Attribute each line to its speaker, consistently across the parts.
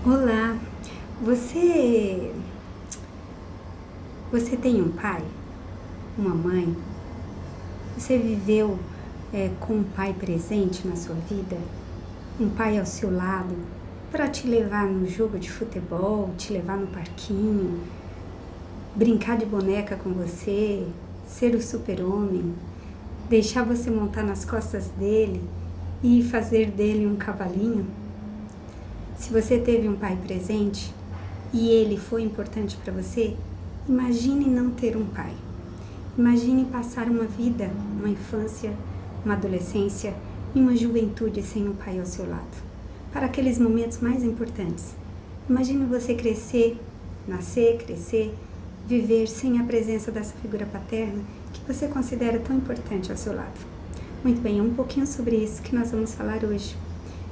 Speaker 1: Olá, você você tem um pai, uma mãe? Você viveu com um pai presente na sua vida? Um pai ao seu lado para te levar no jogo de futebol, te levar no parquinho, brincar de boneca com você, ser o super-homem, deixar você montar nas costas dele e fazer dele um cavalinho? Se você teve um pai presente e ele foi importante para você, imagine não ter um pai. Imagine passar uma vida, uma infância, uma adolescência e uma juventude sem um pai ao seu lado. Para aqueles momentos mais importantes. Imagine você nascer, crescer, viver sem a presença dessa figura paterna que você considera tão importante ao seu lado. Muito bem, é um pouquinho sobre isso que nós vamos falar hoje.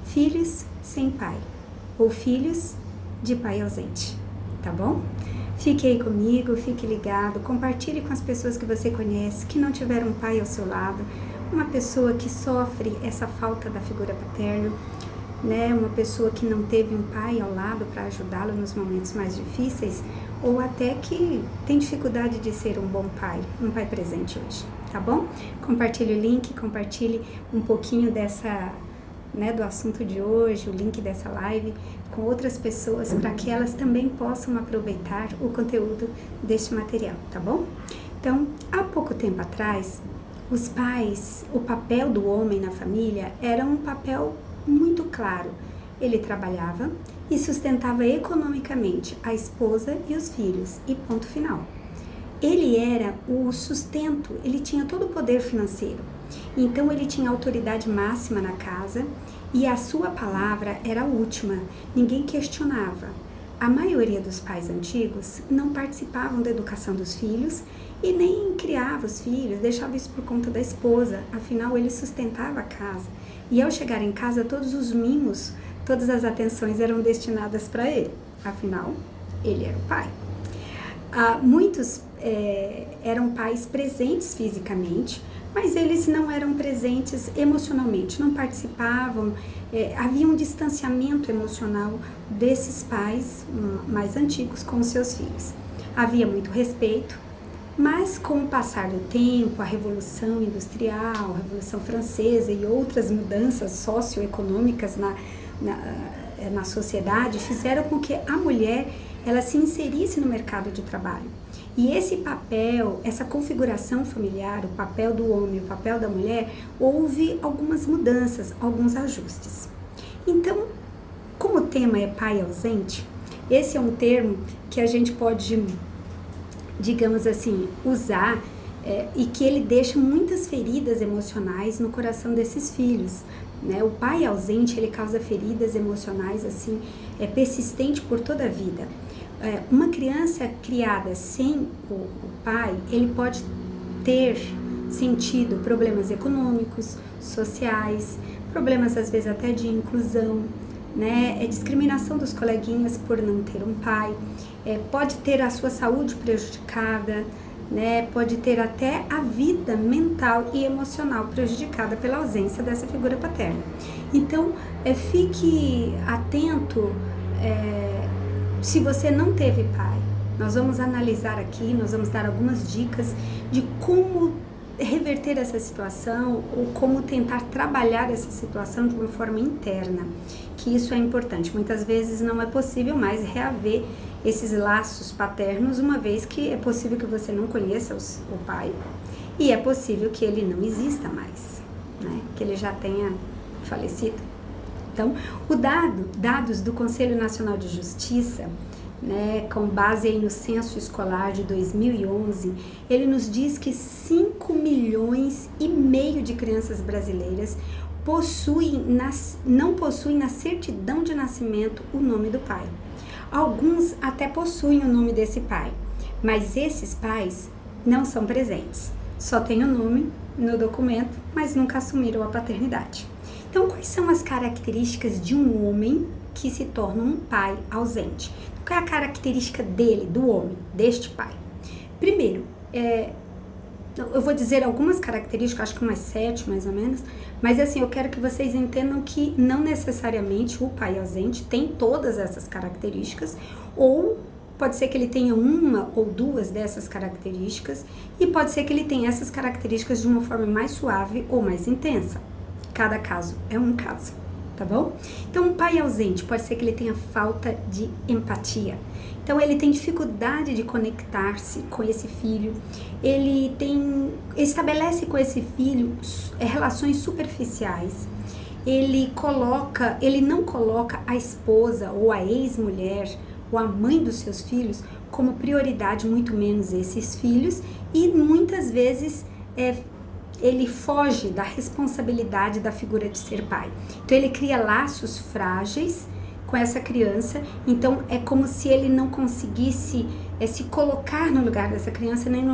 Speaker 1: Filhos sem pai, ou filhos de pai ausente, tá bom? Fique aí comigo, fique ligado, compartilhe com as pessoas que você conhece, que não tiveram um pai ao seu lado, uma pessoa que sofre essa falta da figura paterna, né? Uma pessoa que não teve um pai ao lado para ajudá-lo nos momentos mais difíceis, ou até que tem dificuldade de ser um bom pai, um pai presente hoje, tá bom? Compartilhe o link, compartilhe um pouquinho do assunto de hoje, o link dessa live com outras pessoas para que elas também possam aproveitar o conteúdo deste material, tá bom? Então, há pouco tempo atrás, os pais, o papel do homem na família era um papel muito claro. Ele trabalhava e sustentava economicamente a esposa e os filhos, e ponto final. Ele era o sustento, ele tinha todo o poder financeiro. Então ele tinha autoridade máxima na casa e a sua palavra era a última, ninguém questionava. A maioria dos pais antigos não participavam da educação dos filhos e nem criava os filhos, deixava isso por conta da esposa, afinal ele sustentava a casa. E ao chegar em casa todos os mimos, todas as atenções eram destinadas para ele, afinal ele era o pai. Muitos eram pais presentes fisicamente, mas eles não eram presentes emocionalmente, não participavam, havia um distanciamento emocional desses pais mais antigos com os seus filhos. Havia muito respeito, mas com o passar do tempo, a Revolução Industrial, a Revolução Francesa e outras mudanças socioeconômicas na sociedade fizeram com que a mulher ela se inserisse no mercado de trabalho. E esse papel, essa configuração familiar, o papel do homem, o papel da mulher, houve algumas mudanças, alguns ajustes. Então, como o tema é pai ausente, esse é um termo que a gente pode, digamos assim, usar e que ele deixa muitas feridas emocionais no coração desses filhos. Né? O pai ausente, ele causa feridas emocionais assim, persistente por toda a vida. Uma criança criada sem o pai, ele pode ter sentido problemas econômicos, sociais, problemas às vezes até de inclusão, né? Discriminação dos coleguinhas por não ter um pai, pode ter a sua saúde prejudicada, né? Pode ter até a vida mental e emocional prejudicada pela ausência dessa figura paterna. Então, fique atento. Se você não teve pai, nós vamos analisar aqui, nós vamos dar algumas dicas de como reverter essa situação ou como tentar trabalhar essa situação de uma forma interna, que isso é importante. Muitas vezes não é possível mais reaver esses laços paternos, uma vez que é possível que você não conheça o pai e é possível que ele não exista mais, né? Que ele já tenha falecido. Então, dados do Conselho Nacional de Justiça, né, com base aí no censo escolar de 2011, ele nos diz que 5,5 milhões de crianças brasileiras não possuem na certidão de nascimento o nome do pai. Alguns até possuem o nome desse pai, mas esses pais não são presentes. Só tem o nome no documento, mas nunca assumiram a paternidade. Então, quais são as características de um homem que se torna um pai ausente? Qual é a característica dele, do homem, deste pai? Primeiro, Eu vou dizer algumas características, acho que umas 7 mais ou menos, mas assim, eu quero que vocês entendam que não necessariamente o pai ausente tem todas essas características, ou pode ser que ele tenha uma ou duas dessas características, e pode ser que ele tenha essas características de uma forma mais suave ou mais intensa. Cada caso é um caso, tá bom? Então, um pai ausente pode ser que ele tenha falta de empatia. Então, ele tem dificuldade de conectar-se com esse filho, ele estabelece com esse filho relações superficiais, ele não coloca a esposa ou a ex-mulher ou a mãe dos seus filhos como prioridade, muito menos esses filhos, e muitas vezes ele foge da responsabilidade da figura de ser pai. Então ele cria laços frágeis com essa criança, então é como se ele não conseguisse se colocar no lugar dessa criança, nem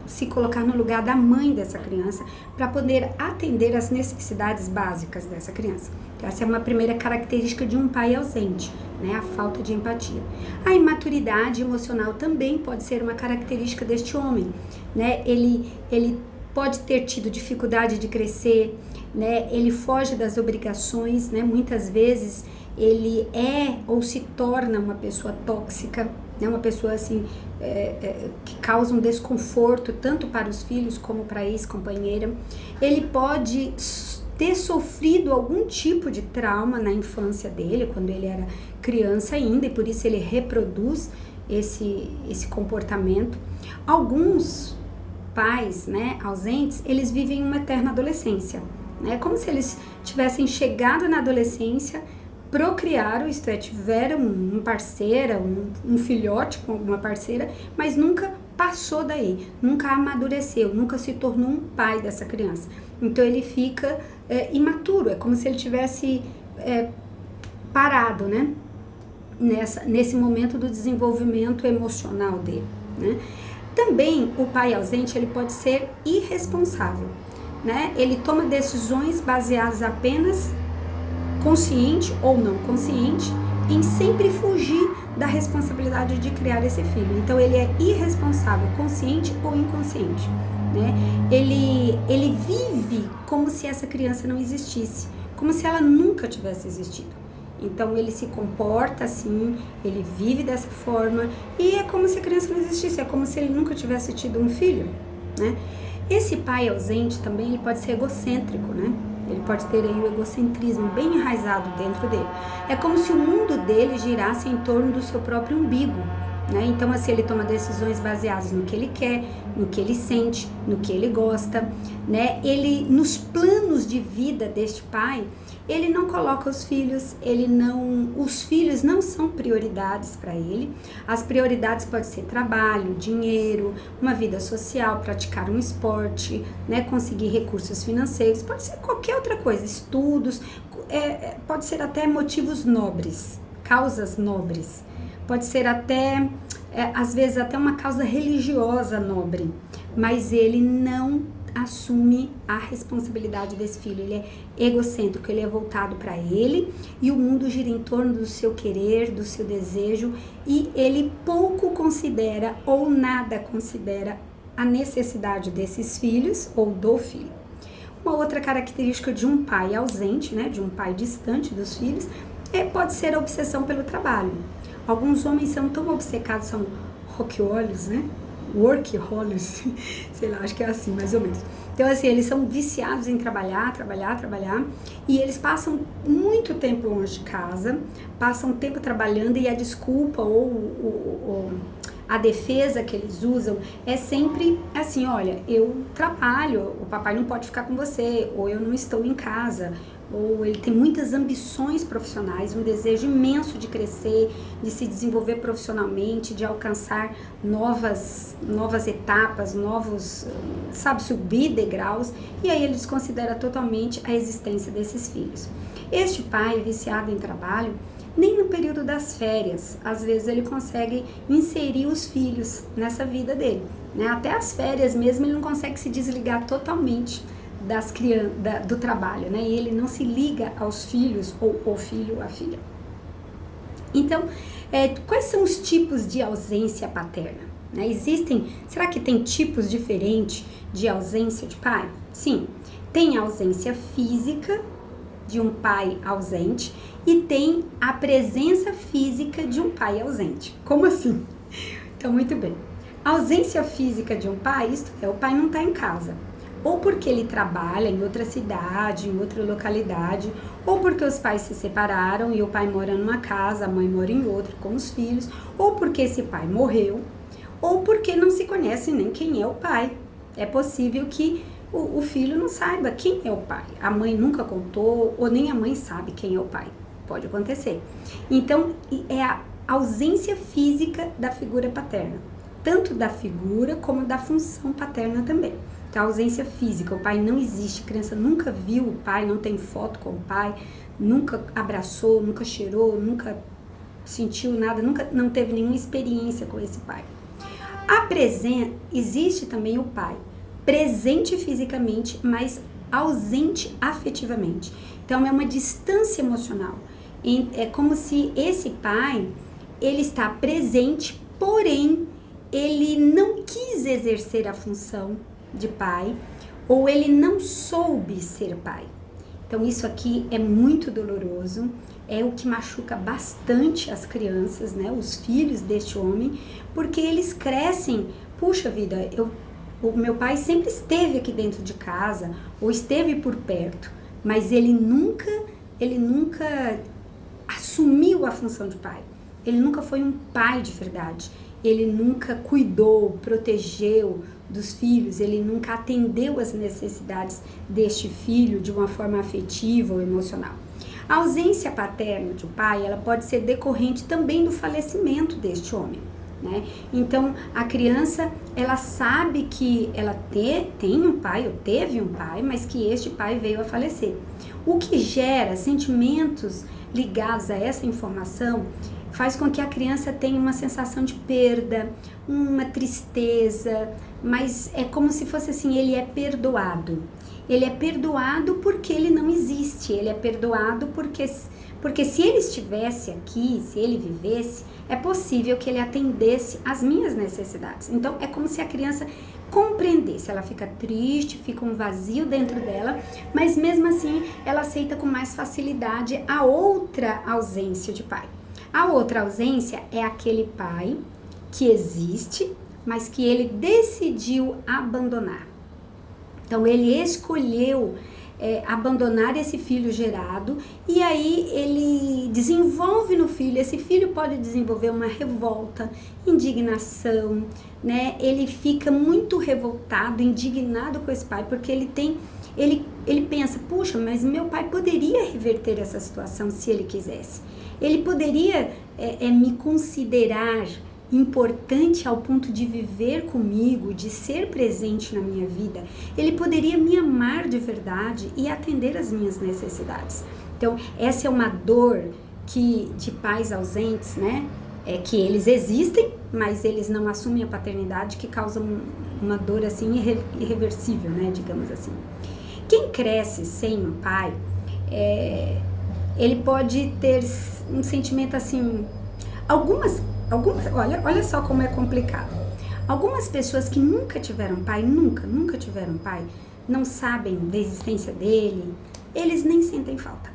Speaker 1: se colocar no lugar da mãe dessa criança, para poder atender às necessidades básicas dessa criança. Essa é uma primeira característica de um pai ausente, né? A falta de empatia. A imaturidade emocional também pode ser uma característica deste homem, né? Ele pode ter tido dificuldade de crescer, né? Ele foge das obrigações, né? Muitas vezes ele ou se torna uma pessoa tóxica, né? Uma pessoa assim que causa um desconforto tanto para os filhos como para a ex-companheira. Ele pode ter sofrido algum tipo de trauma na infância dele, quando ele era criança ainda, e por isso ele reproduz esse comportamento. Alguns pais, né, ausentes, eles vivem uma eterna adolescência, né? Como se eles tivessem chegado na adolescência, procriaram, isto é, tiveram uma parceira, um filhote com alguma parceira, mas nunca passou daí, nunca amadureceu, nunca se tornou um pai dessa criança. Então ele fica imaturo, é como se ele tivesse parado, né? Nesse momento do desenvolvimento emocional dele, né? Também o pai ausente, ele pode ser irresponsável, né? Ele toma decisões baseadas apenas consciente ou não consciente em sempre fugir da responsabilidade de criar esse filho. Então ele é irresponsável, consciente ou inconsciente, né? Ele vive como se essa criança não existisse, como se ela nunca tivesse existido. Então ele se comporta assim, ele vive dessa forma, e é como se a criança não existisse, é como se ele nunca tivesse tido um filho, né? Esse pai ausente também, ele pode ser egocêntrico, né? Ele pode ter aí o egocentrismo bem enraizado dentro dele. É como se o mundo dele girasse em torno do seu próprio umbigo, né? Então assim, ele toma decisões baseadas no que ele quer, no que ele sente, no que ele gosta, né? Nos planos de vida deste pai, ele não coloca os filhos, os filhos não são prioridades para ele. As prioridades podem ser trabalho, dinheiro, uma vida social, praticar um esporte, né, conseguir recursos financeiros, pode ser qualquer outra coisa, estudos, pode ser até motivos nobres, causas nobres, pode ser até, às vezes até uma causa religiosa nobre, mas ele não assume a responsabilidade desse filho. Ele é egocêntrico, ele é voltado para ele, e o mundo gira em torno do seu querer, do seu desejo, e ele pouco considera ou nada considera a necessidade desses filhos ou do filho. Uma outra característica de um pai ausente, né, de um pai distante dos filhos, pode ser a obsessão pelo trabalho. Alguns homens são tão obcecados, são roqueolhos, né? Workaholics, sei lá, acho que é assim, mais ou menos. Então, assim, eles são viciados em trabalhar, e eles passam muito tempo longe de casa, passam tempo trabalhando, e a desculpa ou a defesa que eles usam é sempre assim: olha, eu trabalho, o papai não pode ficar com você, ou eu não estou em casa, ou ele tem muitas ambições profissionais, um desejo imenso de crescer, de se desenvolver profissionalmente, de alcançar novas etapas, subir degraus, e aí ele desconsidera totalmente a existência desses filhos. Este pai viciado em trabalho, nem no período das férias, às vezes ele consegue inserir os filhos nessa vida dele, né? Até as férias mesmo ele não consegue se desligar totalmente do trabalho, né? E ele não se liga aos filhos, ou o filho ou a filha. Então, quais são os tipos de ausência paterna? né? Será que tem tipos diferentes de ausência de pai? Sim, tem a ausência física de um pai ausente e tem a presença física de um pai ausente. Como assim? Então, muito bem. A ausência física de um pai, isto é, o pai não está em casa. Ou porque ele trabalha em outra cidade, em outra localidade, ou porque os pais se separaram e o pai mora numa casa, a mãe mora em outra com os filhos, ou porque esse pai morreu, ou porque não se conhece nem quem é o pai. É possível que o filho não saiba quem é o pai. A mãe nunca contou, ou nem a mãe sabe quem é o pai. Pode acontecer. Então, é a ausência física da figura paterna. Tanto da figura como da função paterna também. Então, a ausência física, o pai não existe, a criança nunca viu o pai, não tem foto com o pai, nunca abraçou, nunca cheirou, nunca sentiu nada, não teve nenhuma experiência com esse pai. Existe também o pai, presente fisicamente, mas ausente afetivamente. Então, é uma distância emocional. É como se esse pai, ele está presente, porém, ele não quis exercer a função de pai, ou ele não soube ser pai. Então isso aqui é muito doloroso, é o que machuca bastante as crianças, né, os filhos deste homem, porque eles crescem, puxa vida, o meu pai sempre esteve aqui dentro de casa, ou esteve por perto, mas ele nunca assumiu a função de pai, ele nunca foi um pai de verdade, ele nunca cuidou, protegeu dos filhos, ele nunca atendeu as necessidades deste filho de uma forma afetiva ou emocional. A ausência paterna de um pai, ela pode ser decorrente também do falecimento deste homem, né? Então, a criança, ela sabe que ela tem um pai, ou teve um pai, mas que este pai veio a falecer. O que gera sentimentos ligados a essa informação faz com que a criança tenha uma sensação de perda, uma tristeza, mas é como se fosse assim, ele é perdoado. Ele é perdoado porque ele não existe, ele é perdoado porque se ele estivesse aqui, se ele vivesse, é possível que ele atendesse às minhas necessidades. Então, é como se a criança compreendesse, ela fica triste, fica um vazio dentro dela, mas mesmo assim, ela aceita com mais facilidade a outra ausência de pai. A outra ausência é aquele pai que existe, mas que ele decidiu abandonar. Então, ele escolheu abandonar esse filho gerado e aí ele desenvolve no filho, esse filho pode desenvolver uma revolta, indignação, né? Ele fica muito revoltado, indignado com esse pai, porque ele pensa, puxa, mas meu pai poderia reverter essa situação se ele quisesse. Ele poderia me considerar importante ao ponto de viver comigo, de ser presente na minha vida. Ele poderia me amar de verdade e atender às minhas necessidades. Então, essa é uma dor de pais ausentes, né? Que eles existem, mas eles não assumem a paternidade, que causa uma dor assim irreversível, né? Digamos assim. Quem cresce sem um pai, ele pode ter um sentimento assim, olha só como é complicado. Algumas pessoas que nunca tiveram pai, nunca tiveram pai, não sabem da existência dele, eles nem sentem falta.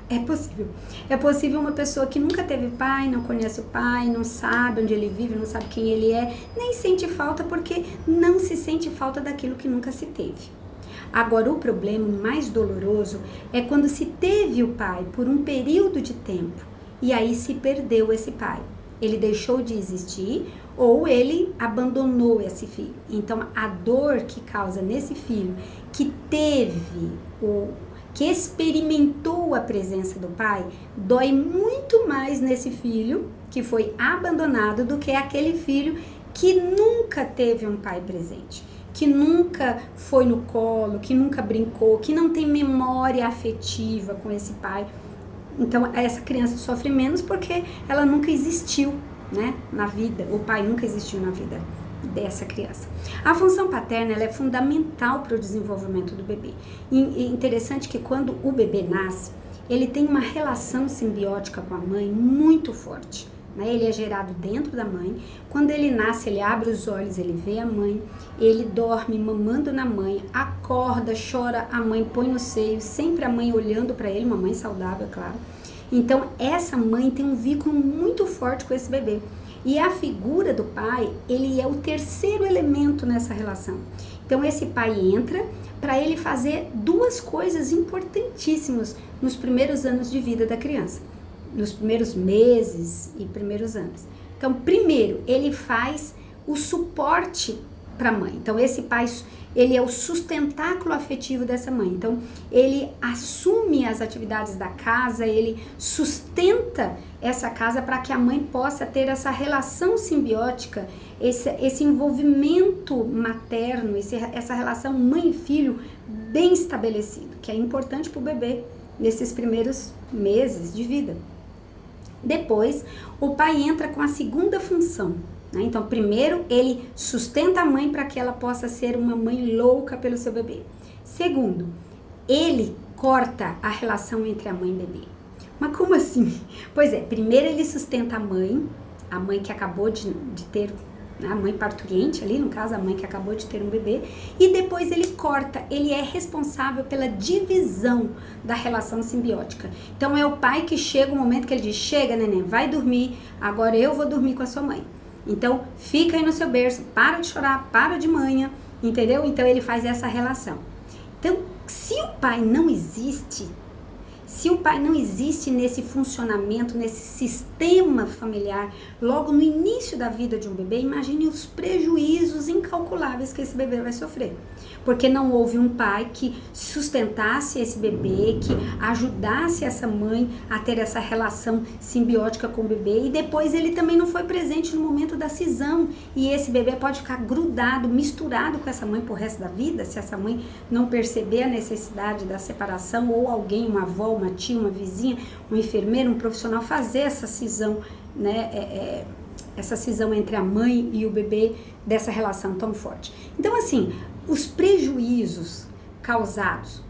Speaker 1: É possível. É possível uma pessoa que nunca teve pai, não conhece o pai, não sabe onde ele vive, não sabe quem ele é, nem sente falta porque não se sente falta daquilo que nunca se teve. Agora, o problema mais doloroso é quando se teve o pai por um período de tempo e aí se perdeu esse pai. Ele deixou de existir ou ele abandonou esse filho. Então, a dor que causa nesse filho que que experimentou a presença do pai, dói muito mais nesse filho que foi abandonado do que aquele filho que nunca teve um pai presente, que nunca foi no colo, que nunca brincou, que não tem memória afetiva com esse pai. Então, essa criança sofre menos porque ela nunca existiu, né, na vida. O pai nunca existiu na vida dessa criança. A função paterna, ela é fundamental para o desenvolvimento do bebê. E é interessante que quando o bebê nasce, ele tem uma relação simbiótica com a mãe muito forte, né? Ele é gerado dentro da mãe. Quando ele nasce, ele abre os olhos, ele vê a mãe, ele dorme mamando na mãe, acorda, chora, a mãe põe no seio, sempre a mãe olhando para ele, uma mãe saudável, é claro. Então, essa mãe tem um vínculo muito forte com esse bebê. E a figura do pai, ele é o terceiro elemento nessa relação. Então, esse pai entra para ele fazer duas coisas importantíssimas nos primeiros anos de vida da criança, nos primeiros meses e primeiros anos. Então, primeiro, ele faz o suporte para a mãe. Então, esse pai, ele é o sustentáculo afetivo dessa mãe. Então, ele assume as atividades da casa, ele sustenta essa casa para que a mãe possa ter essa relação simbiótica, esse envolvimento materno, essa relação mãe e filho bem estabelecido, que é importante para o bebê nesses primeiros meses de vida. Depois, o pai entra com a segunda função, né? Então, primeiro, ele sustenta a mãe para que ela possa ser uma mãe louca pelo seu bebê. Segundo, ele corta a relação entre a mãe e o bebê. Mas como assim? Pois é, primeiro ele sustenta a mãe que acabou de ter, a mãe parturiente ali, no caso, a mãe que acabou de ter um bebê, e depois ele corta, ele é responsável pela divisão da relação simbiótica. Então é o pai que chega o momento que ele diz, chega neném, vai dormir, agora eu vou dormir com a sua mãe. Então fica aí no seu berço, para de chorar, para de manhã, entendeu? Então ele faz essa relação. Então, se o pai não existe nesse funcionamento, nesse sistema familiar, logo no início da vida de um bebê, imagine os prejuízos incalculáveis que esse bebê vai sofrer. Porque não houve um pai que sustentasse esse bebê, que ajudasse essa mãe a ter essa relação simbiótica com o bebê, e depois ele também não foi presente no momento da cisão, e esse bebê pode ficar grudado, misturado com essa mãe pro resto da vida, se essa mãe não perceber a necessidade da separação, ou alguém, uma avó, uma tia, uma vizinha, um enfermeiro, um profissional fazer essa cisão, né, essa cisão entre a mãe e o bebê, dessa relação tão forte. Então, assim, os prejuízos causados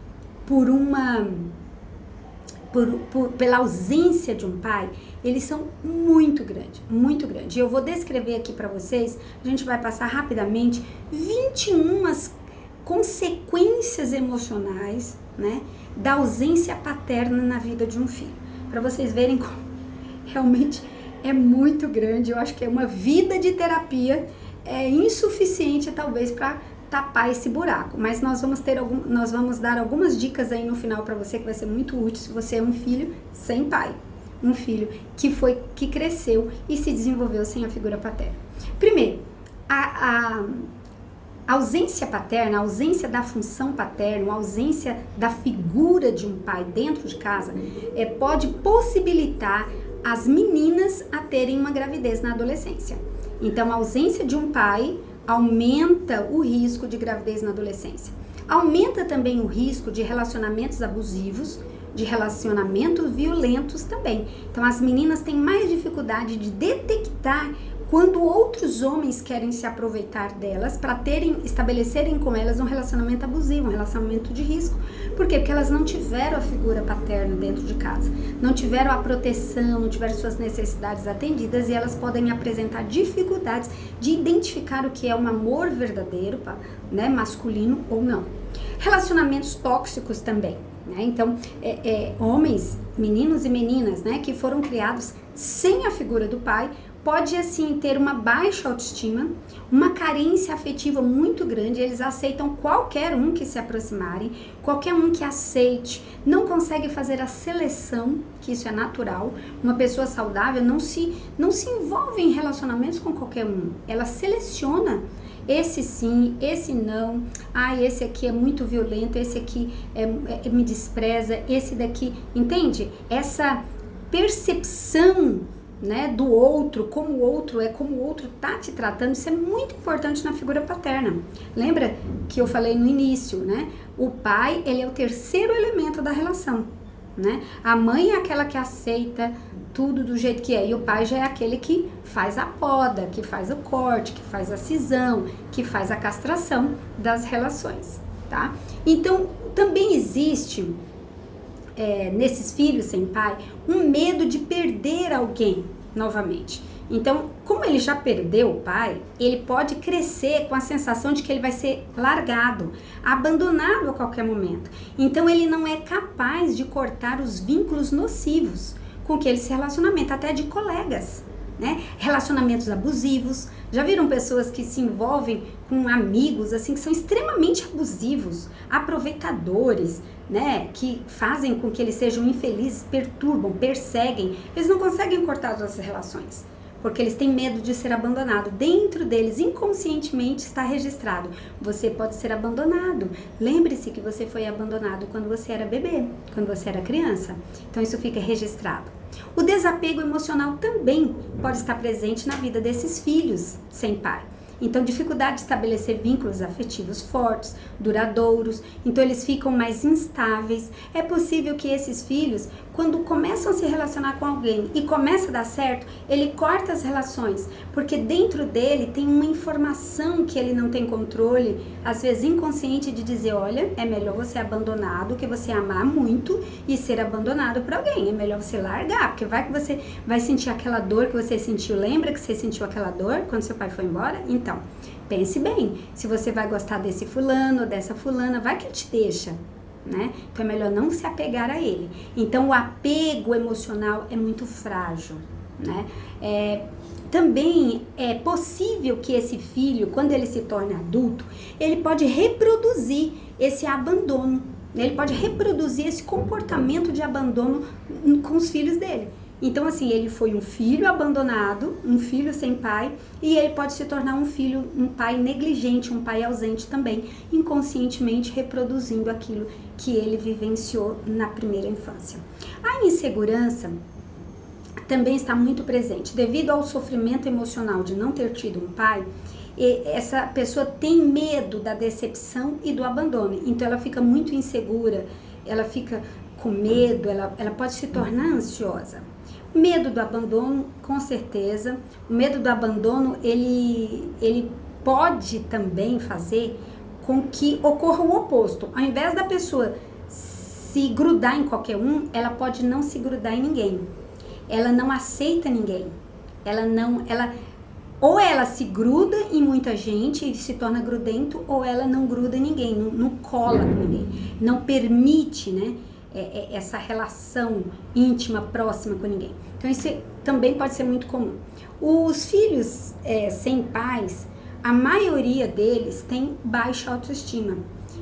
Speaker 1: pela ausência de um pai, eles são muito grandes, muito grandes. E eu vou descrever aqui para vocês, a gente vai passar rapidamente 21 consequências emocionais, né, da ausência paterna na vida de um filho. Para vocês verem como realmente é muito grande. Eu acho que é uma vida de terapia insuficiente, talvez, para tapar esse buraco, mas nós vamos dar algumas dicas aí no final para você que vai ser muito útil se você é um filho sem pai, um filho que cresceu e se desenvolveu sem a figura paterna. Primeiro, a ausência paterna, a ausência da função paterna, a ausência da figura de um pai dentro de casa pode possibilitar as meninas a terem uma gravidez na adolescência. Então, a ausência de um pai aumenta o risco de gravidez na adolescência. Aumenta também o risco de relacionamentos abusivos, de relacionamentos violentos também. Então, as meninas têm mais dificuldade de detectar quando outros homens querem se aproveitar delas para estabelecerem com elas um relacionamento abusivo, um relacionamento de risco. Por quê? Porque elas não tiveram a figura paterna dentro de casa, não tiveram a proteção, não tiveram suas necessidades atendidas, e elas podem apresentar dificuldades de identificar o que é um amor verdadeiro, né, masculino ou não. Relacionamentos tóxicos também, né? Então, homens, meninos e meninas, né, que foram criados sem a figura do pai, pode assim ter uma baixa autoestima, uma carência afetiva muito grande. Eles aceitam qualquer um que se aproximarem, qualquer um que aceite, não consegue fazer a seleção, que isso é natural. Uma pessoa saudável não se envolve em relacionamentos com qualquer um, ela seleciona esse sim, esse não, esse aqui é muito violento, esse aqui me despreza, esse daqui, entende? Essa percepção, né, do outro, como o outro tá te tratando, isso é muito importante na figura paterna. Lembra que eu falei no início, né? O pai, ele é o terceiro elemento da relação, né? A mãe é aquela que aceita tudo do jeito que é, e o pai já é aquele que faz a poda, que faz o corte, que faz a cisão, que faz a castração das relações, tá? Então, também existe nesses filhos sem pai, um medo de perder alguém, novamente. Então, como ele já perdeu o pai, ele pode crescer com a sensação de que ele vai ser largado, abandonado a qualquer momento. Então, ele não é capaz de cortar os vínculos nocivos com que ele se relaciona, até de colegas, né? Relacionamentos abusivos. Já viram pessoas que se envolvem com amigos assim que são extremamente abusivos, aproveitadores, né? Que fazem com que eles sejam infelizes, perturbam, perseguem. Eles não conseguem cortar as relações, porque eles têm medo de ser abandonado. Dentro deles, inconscientemente, está registrado: você pode ser abandonado. Lembre-se que você foi abandonado quando você era bebê, quando você era criança. Então isso fica registrado. O desapego emocional também pode estar presente na vida desses filhos sem pai. Então, dificuldade de estabelecer vínculos afetivos fortes, duradouros. Então, eles ficam mais instáveis. É possível que esses filhos, quando começam a se relacionar com alguém e começa a dar certo, ele corta as relações, porque dentro dele tem uma informação que ele não tem controle, às vezes inconsciente, de dizer: olha, é melhor você abandonar do que você amar muito e ser abandonado por alguém. É melhor você largar, porque vai que você vai sentir aquela dor que você sentiu. Lembra que você sentiu aquela dor quando seu pai foi embora? Então, pense bem, se você vai gostar desse fulano ou dessa fulana, vai que ele te deixa, né? Então é melhor não se apegar a ele. Então o apego emocional é muito frágil, né? Também é possível que esse filho, quando ele se torne adulto, ele pode reproduzir esse abandono, né? Ele pode reproduzir esse comportamento de abandono com os filhos dele. Então, assim, ele foi um filho abandonado, um filho sem pai, e ele pode se tornar um pai negligente, um pai ausente também, inconscientemente reproduzindo aquilo que ele vivenciou na primeira infância. A insegurança também está muito presente. Devido ao sofrimento emocional de não ter tido um pai, essa pessoa tem medo da decepção e do abandono. Então, ela fica muito insegura, ela fica com medo, ela pode se tornar ansiosa. Medo do abandono, com certeza. O medo do abandono, ele pode também fazer com que ocorra o oposto. Ao invés da pessoa se grudar em qualquer um, ela pode não se grudar em ninguém. Ela não aceita ninguém. Ou ela se gruda em muita gente e se torna grudento, ou ela não gruda em ninguém, não cola com ninguém. Não permite, né? Essa relação íntima, próxima com ninguém. Então isso também pode ser muito comum. Os filhos sem pais, a maioria deles tem baixa autoestima.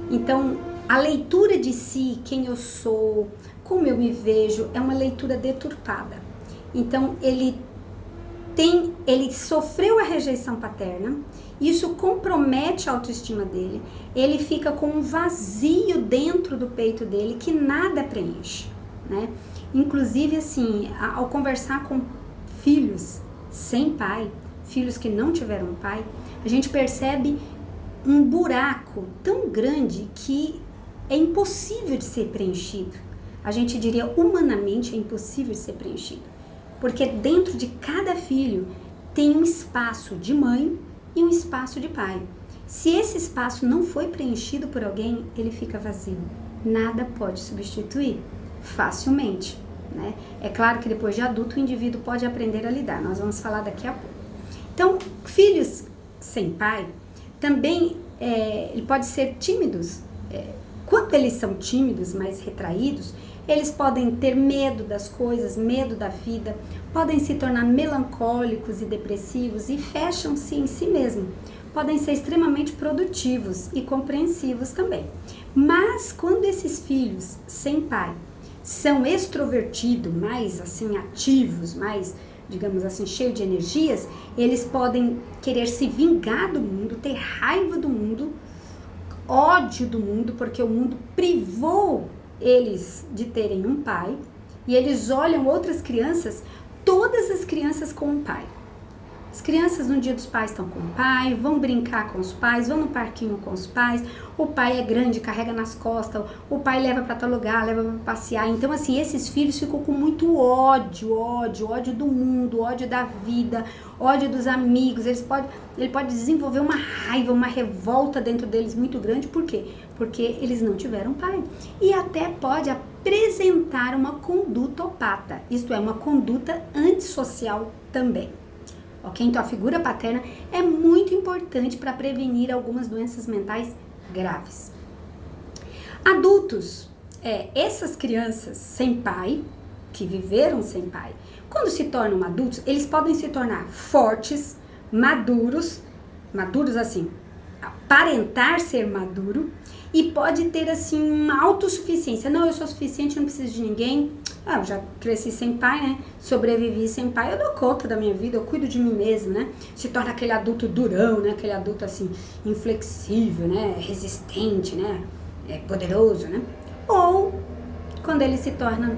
Speaker 1: Então a leitura de si, quem eu sou, como eu me vejo, é uma leitura deturpada. Então ele sofreu a rejeição paterna, isso compromete a autoestima dele, ele fica com um vazio dentro do peito dele que nada preenche, né? Inclusive, assim, ao conversar com filhos sem pai, filhos que não tiveram pai, a gente percebe um buraco tão grande que é impossível de ser preenchido. A gente diria, humanamente, é impossível de ser preenchido. Porque dentro de cada filho tem um espaço de mãe e um espaço de pai. Se esse espaço não foi preenchido por alguém, ele fica vazio. Nada pode substituir facilmente, né? É claro que depois de adulto o indivíduo pode aprender a lidar. Nós vamos falar daqui a pouco. Então, filhos sem pai também ele pode ser tímidos. Quando eles são tímidos, mais retraídos, eles podem ter medo das coisas, medo da vida, podem se tornar melancólicos e depressivos e fecham-se em si mesmos. Podem ser extremamente produtivos e compreensivos também. Mas quando esses filhos sem pai são extrovertidos, mais assim ativos, mais, digamos assim, cheios de energias, eles podem querer se vingar do mundo, ter raiva do mundo, ódio do mundo, porque o mundo privou eles de terem um pai, e eles olham outras crianças, todas as crianças com um pai. As crianças no dia dos pais estão com o pai, vão brincar com os pais, vão no parquinho com os pais, o pai é grande, carrega nas costas, o pai leva para tal lugar, leva para passear. Então, assim, esses filhos ficam com muito ódio do mundo, ódio da vida, ódio dos amigos. Ele pode desenvolver uma raiva, uma revolta dentro deles muito grande. Por quê? Porque eles não tiveram pai. E até pode apresentar uma condutopata, isto é, uma conduta antissocial também. Ok? Então, a figura paterna é muito importante para prevenir algumas doenças mentais graves. Adultos, essas crianças sem pai, que viveram sem pai, quando se tornam adultos, eles podem se tornar fortes, maduros assim, aparentar ser maduro, e pode ter assim uma autossuficiência. Não, eu sou suficiente, eu não preciso de ninguém. Eu já cresci sem pai, né? Sobrevivi sem pai, eu dou conta da minha vida, eu cuido de mim mesmo, né? Se torna aquele adulto durão, né? Aquele adulto assim, inflexível, né? Resistente, né? Poderoso, né? Ou, quando ele se torna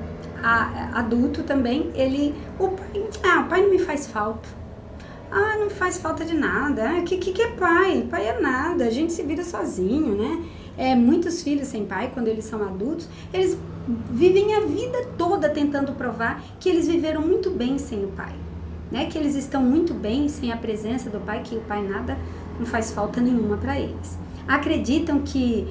Speaker 1: adulto também, o pai não me faz falta. Não faz falta de nada. O que é pai? Pai é nada, a gente se vira sozinho, né? Muitos filhos sem pai, quando eles são adultos, eles vivem a vida toda tentando provar que eles viveram muito bem sem o pai, né? Que eles estão muito bem sem a presença do pai, que o pai não faz falta nenhuma para eles. Acreditam que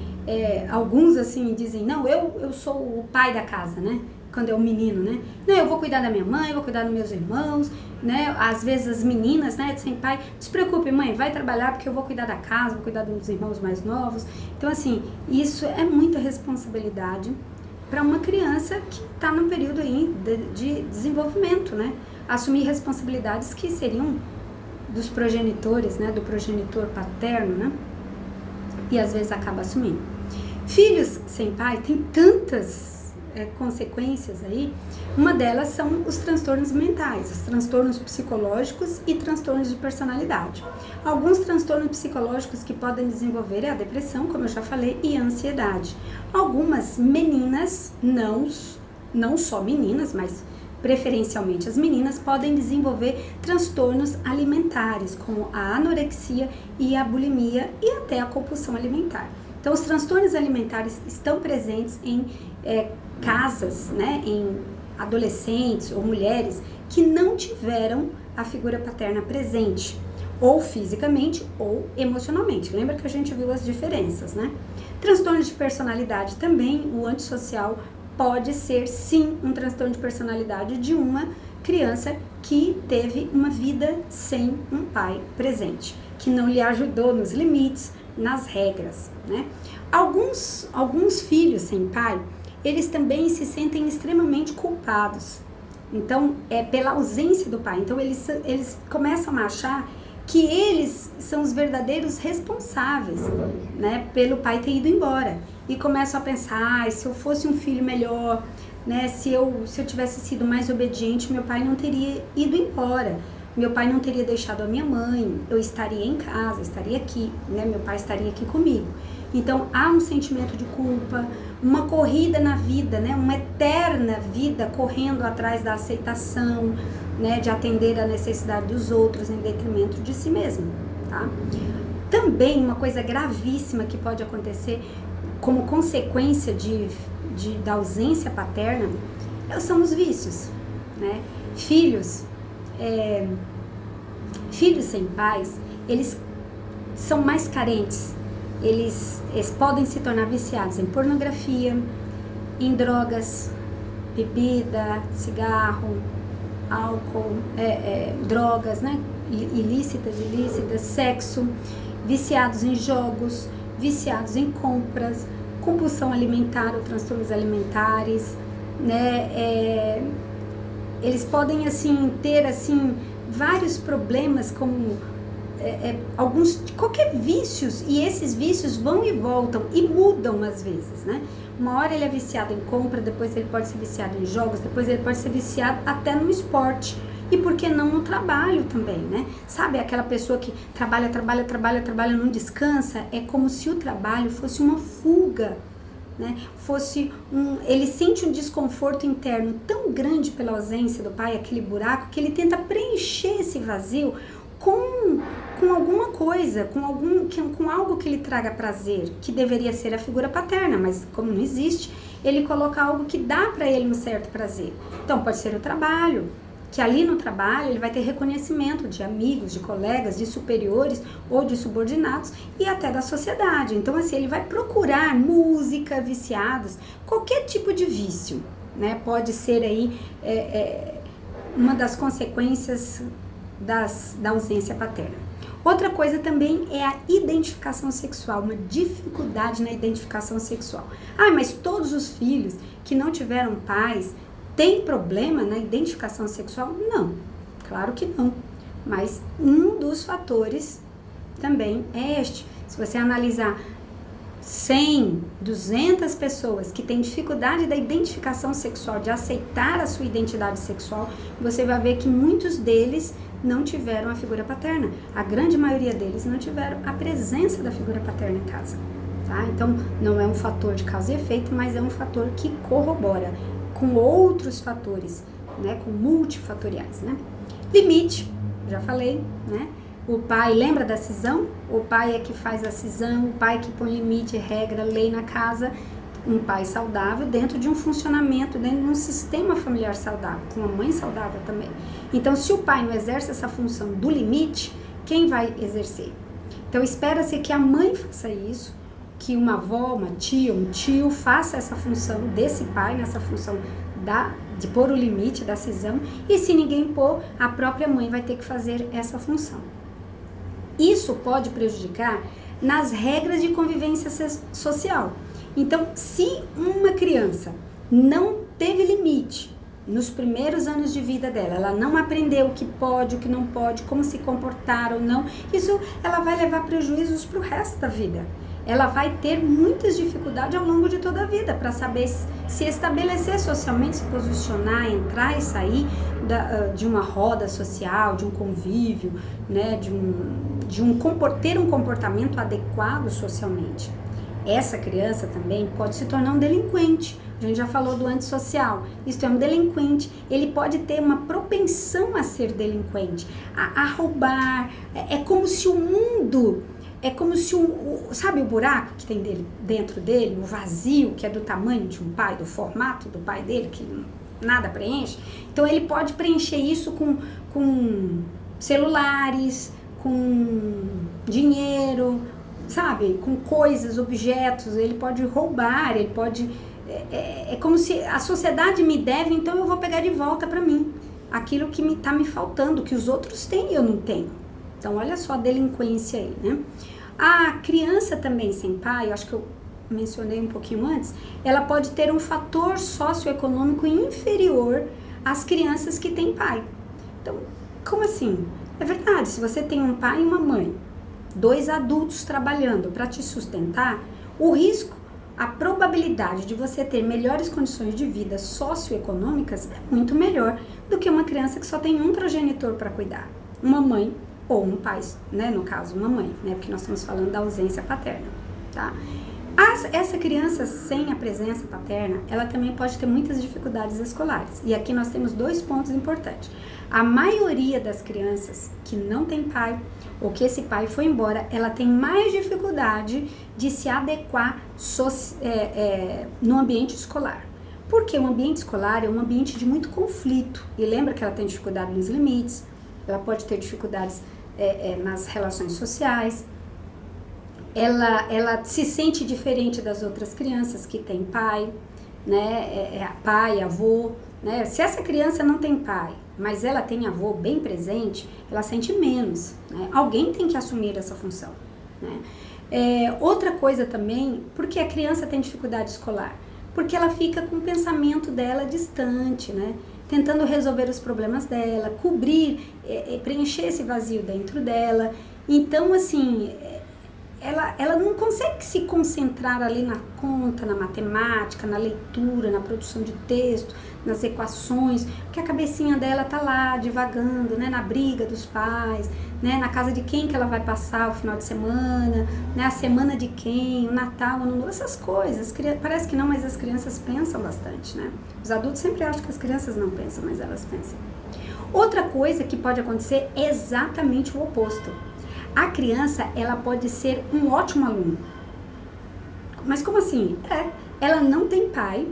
Speaker 1: alguns assim dizem, não, eu sou o pai da casa, né? Quando é um menino, né? Não, eu vou cuidar da minha mãe, eu vou cuidar dos meus irmãos, né? Às vezes as meninas, né, sem pai, não se preocupe, mãe, vai trabalhar porque eu vou cuidar da casa, vou cuidar dos irmãos mais novos. Então, assim, isso é muita responsabilidade para uma criança que está no período aí de desenvolvimento, né? Assumir responsabilidades que seriam dos progenitores, né? Do progenitor paterno, né? E às vezes acaba assumindo. Filhos sem pai tem tantas consequências aí. Uma delas são os transtornos mentais, os transtornos psicológicos e transtornos de personalidade. Alguns transtornos psicológicos que podem desenvolver é a depressão, como eu já falei, e a ansiedade. Algumas meninas, não só meninas, mas preferencialmente as meninas, podem desenvolver transtornos alimentares, como a anorexia e a bulimia e até a compulsão alimentar. Então, os transtornos alimentares estão presentes em casas, né, em adolescentes ou mulheres que não tiveram a figura paterna presente, ou fisicamente ou emocionalmente. Lembra que a gente viu as diferenças, né? Transtorno de personalidade também, o antissocial pode ser sim um transtorno de personalidade de uma criança que teve uma vida sem um pai presente, que não lhe ajudou nos limites, nas regras, né? Alguns filhos sem pai, eles também se sentem extremamente culpados. Então, pela ausência do pai. Então, eles começam a achar que eles são os verdadeiros responsáveis, né, pelo pai ter ido embora. E começam a pensar, se eu fosse um filho melhor, né, se eu tivesse sido mais obediente, meu pai não teria ido embora. Meu pai não teria deixado a minha mãe, eu estaria em casa, estaria aqui, né, meu pai estaria aqui comigo. Então, há um sentimento de culpa, uma corrida na vida, né? Uma eterna vida correndo atrás da aceitação, né? De atender a necessidade dos outros em detrimento de si mesmo, tá? Também uma coisa gravíssima que pode acontecer como consequência da ausência paterna são os vícios, né? Filhos sem pais, eles são mais carentes. Eles podem se tornar viciados em pornografia, em drogas, bebida, cigarro, álcool, drogas, né? Ilícitas, sexo, viciados em jogos, viciados em compras, compulsão alimentar ou transtornos alimentares, né? Eles podem, assim, ter, assim, vários problemas como qualquer vícios, e esses vícios vão e voltam e mudam às vezes, né? Uma hora ele é viciado em compra, depois ele pode ser viciado em jogos, depois ele pode ser viciado até no esporte, e por que não no trabalho também, né? Sabe aquela pessoa que trabalha, não descansa? É como se o trabalho fosse uma fuga, né? Ele sente um desconforto interno tão grande pela ausência do pai, aquele buraco, que ele tenta preencher esse vazio com alguma coisa, com algo que lhe traga prazer, que deveria ser a figura paterna, mas como não existe, ele coloca algo que dá para ele um certo prazer. Então pode ser o trabalho, que ali no trabalho ele vai ter reconhecimento de amigos, de colegas, de superiores ou de subordinados e até da sociedade. Então assim, ele vai procurar música, viciados, qualquer tipo de vício, né? Pode ser aí uma das consequências da ausência paterna. Outra coisa também é a identificação sexual, uma dificuldade na identificação sexual. Mas todos os filhos que não tiveram pais têm problema na identificação sexual? Não, claro que não. Mas um dos fatores também é este. Se você analisar 100, 200 pessoas que têm dificuldade da identificação sexual, de aceitar a sua identidade sexual, você vai ver que muitos deles não tiveram a figura paterna. A grande maioria deles não tiveram a presença da figura paterna em casa. Tá? Então, não é um fator de causa e efeito, mas é um fator que corrobora com outros fatores, né? Com multifatoriais. Né? Limite, já falei, né? O pai, lembra da cisão? O pai é que faz a cisão, o pai que põe limite, regra, lei na casa. Um pai saudável dentro de um funcionamento, dentro de um sistema familiar saudável, com uma mãe saudável também. Então, se o pai não exerce essa função do limite, quem vai exercer? Então, espera-se que a mãe faça isso, que uma avó, uma tia, um tio faça essa função desse pai, nessa função de pôr o limite, da cisão, e se ninguém pôr, a própria mãe vai ter que fazer essa função. Isso pode prejudicar nas regras de convivência social. Então, se uma criança não teve limite nos primeiros anos de vida dela, ela não aprendeu o que pode, o que não pode, como se comportar ou não, isso ela vai levar prejuízos para o resto da vida. Ela vai ter muitas dificuldades ao longo de toda a vida para saber se estabelecer socialmente, se posicionar, entrar e sair de uma roda social, de um convívio, né, ter um comportamento adequado socialmente. Essa criança também pode se tornar um delinquente. A gente já falou do antissocial. Isso é um delinquente. Ele pode ter uma propensão a ser delinquente, a roubar. É como se o mundo... sabe o buraco que tem dentro dele? O vazio que é do tamanho de um pai, do formato do pai dele, que nada preenche. Então ele pode preencher isso com celulares, com dinheiro, sabe, com coisas, objetos. Ele pode roubar, ele pode... É como se a sociedade me deve, então eu vou pegar de volta para mim aquilo que tá me faltando, que os outros têm e eu não tenho. Então, olha só a delinquência aí, né? A criança também sem pai, eu acho que eu mencionei um pouquinho antes, ela pode ter um fator socioeconômico inferior às crianças que têm pai. Então, como assim? É verdade, se você tem um pai e uma mãe, 2 adultos trabalhando para te sustentar, o risco, a probabilidade de você ter melhores condições de vida socioeconômicas é muito melhor do que uma criança que só tem um progenitor para cuidar, uma mãe ou um pai, né, no caso uma mãe, né, porque nós estamos falando da ausência paterna, tá? Essa criança sem a presença paterna, ela também pode ter muitas dificuldades escolares. E aqui nós temos 2 pontos importantes. A maioria das crianças que não tem pai, ou que esse pai foi embora, ela tem mais dificuldade de se adequar no ambiente escolar. Porque o ambiente escolar é um ambiente de muito conflito. E lembra que ela tem dificuldade nos limites, ela pode ter dificuldades nas relações sociais, ela se sente diferente das outras crianças que têm pai, né, pai, avô, né? Se essa criança não tem pai, mas ela tem avô bem presente, ela sente menos, né? Alguém tem que assumir essa função, né? Outra coisa também, porque a criança tem dificuldade escolar? Porque ela fica com o pensamento dela distante, né? Tentando resolver os problemas dela, cobrir, preencher esse vazio dentro dela. Então, assim, ela não consegue se concentrar ali na conta, na matemática, na leitura, na produção de texto, nas equações, porque a cabecinha dela tá lá divagando, né, na briga dos pais, né, na casa de quem que ela vai passar o final de semana, né, a semana de quem, o Natal, essas coisas. Parece que não, mas as crianças pensam bastante, né? Os adultos sempre acham que as crianças não pensam, mas elas pensam. Outra coisa que pode acontecer é exatamente o oposto. A criança, ela pode ser um ótimo aluno. Mas como assim? Ela não tem pai,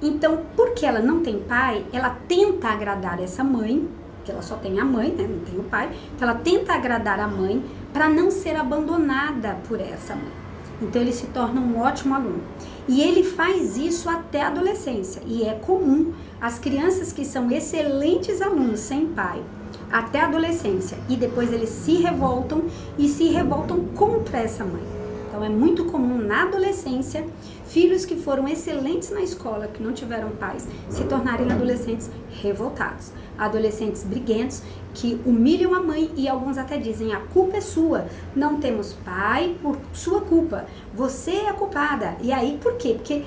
Speaker 1: então, porque ela não tem pai, ela tenta agradar essa mãe, que ela só tem a mãe, né, não tem o pai, então ela tenta agradar a mãe para não ser abandonada por essa mãe. Então ele se torna um ótimo aluno. E ele faz isso até a adolescência. E é comum as crianças que são excelentes alunos sem pai até a adolescência. E depois eles se revoltam e se revoltam contra essa mãe. Então é muito comum na adolescência filhos que foram excelentes na escola, que não tiveram pais, se tornarem adolescentes revoltados. Adolescentes briguentos que humilham a mãe e alguns até dizem: a culpa é sua, não temos pai por sua culpa, você é a culpada. E aí por quê? Porque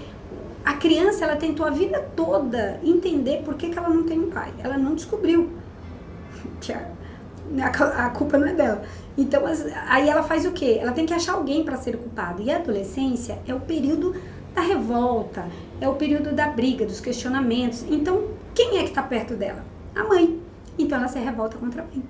Speaker 1: a criança, ela tentou a vida toda entender por que ela não tem um pai, ela não descobriu que a culpa não é dela. Então aí ela faz o quê? Ela tem que achar alguém para ser culpado. E a adolescência é o período da revolta, é o período da briga, dos questionamentos. Então quem é que está perto dela? A mãe. Então ela se revolta contra a mãe.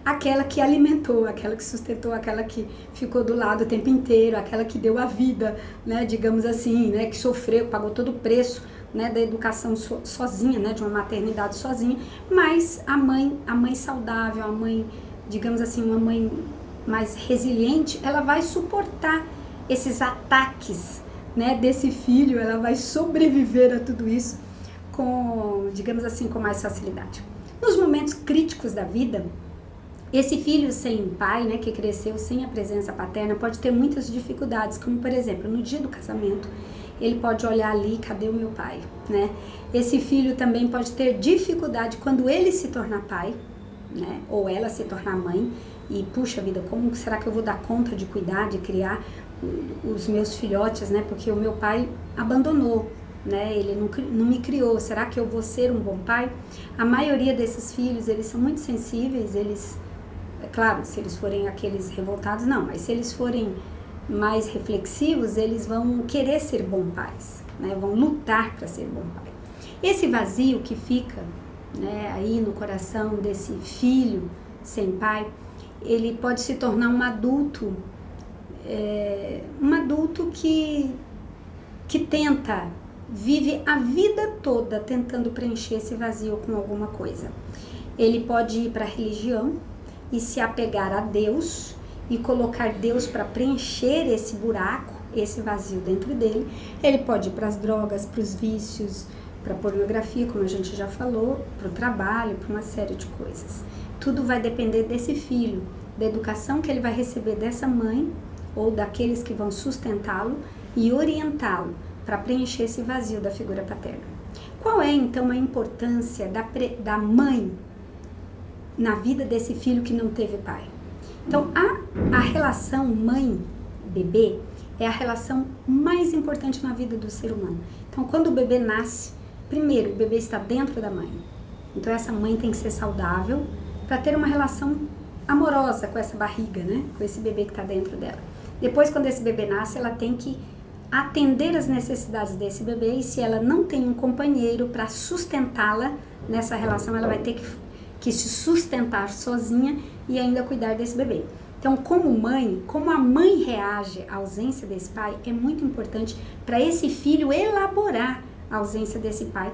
Speaker 1: Aquela que alimentou, aquela que sustentou, aquela que ficou do lado o tempo inteiro, aquela que deu a vida, né, digamos assim, né, que sofreu, pagou todo o preço, né, da educação sozinha, né, de uma maternidade sozinha. Mas a mãe saudável, a mãe, digamos assim, uma mãe mais resiliente, ela vai suportar esses ataques, né, desse filho, ela vai sobreviver a tudo isso com, digamos assim, com mais facilidade. Nos momentos críticos da vida, esse filho sem pai, né, que cresceu sem a presença paterna, pode ter muitas dificuldades, como por exemplo, no dia do casamento, ele pode olhar ali, cadê o meu pai, né? Esse filho também pode ter dificuldade quando ele se tornar pai, né, ou ela se tornar mãe, e puxa vida, como será que eu vou dar conta de cuidar, de criar os meus filhotes, né, porque o meu pai abandonou, né, ele não me criou, será que eu vou ser um bom pai? A maioria desses filhos, eles são muito sensíveis, eles, é claro, se eles forem aqueles revoltados, não, mas se eles forem mais reflexivos, eles vão querer ser bons pais, né, vão lutar para ser bom pai. Esse vazio que fica, né, aí no coração desse filho sem pai, ele pode se tornar um adulto que tenta, vive a vida toda tentando preencher esse vazio com alguma coisa. Ele pode ir para a religião e se apegar a Deus e colocar Deus para preencher esse buraco, esse vazio dentro dele. Ele pode ir para as drogas, para os vícios, para a pornografia, como a gente já falou, para o trabalho, para uma série de coisas. Tudo vai depender desse filho, da educação que ele vai receber dessa mãe ou daqueles que vão sustentá-lo e orientá-lo para preencher esse vazio da figura paterna. Qual é então a importância da mãe na vida desse filho que não teve pai? Então a relação mãe-bebê é a relação mais importante na vida do ser humano. Então quando o bebê nasce, primeiro o bebê está dentro da mãe. Então essa mãe tem que ser saudável para ter uma relação amorosa com essa barriga, né? Com esse bebê que está dentro dela. Depois, quando esse bebê nasce, ela tem que atender as necessidades desse bebê, e se ela não tem um companheiro para sustentá-la nessa relação, ela vai ter que se sustentar sozinha e ainda cuidar desse bebê. Então, como mãe, como a mãe reage à ausência desse pai, é muito importante para esse filho elaborar a ausência desse pai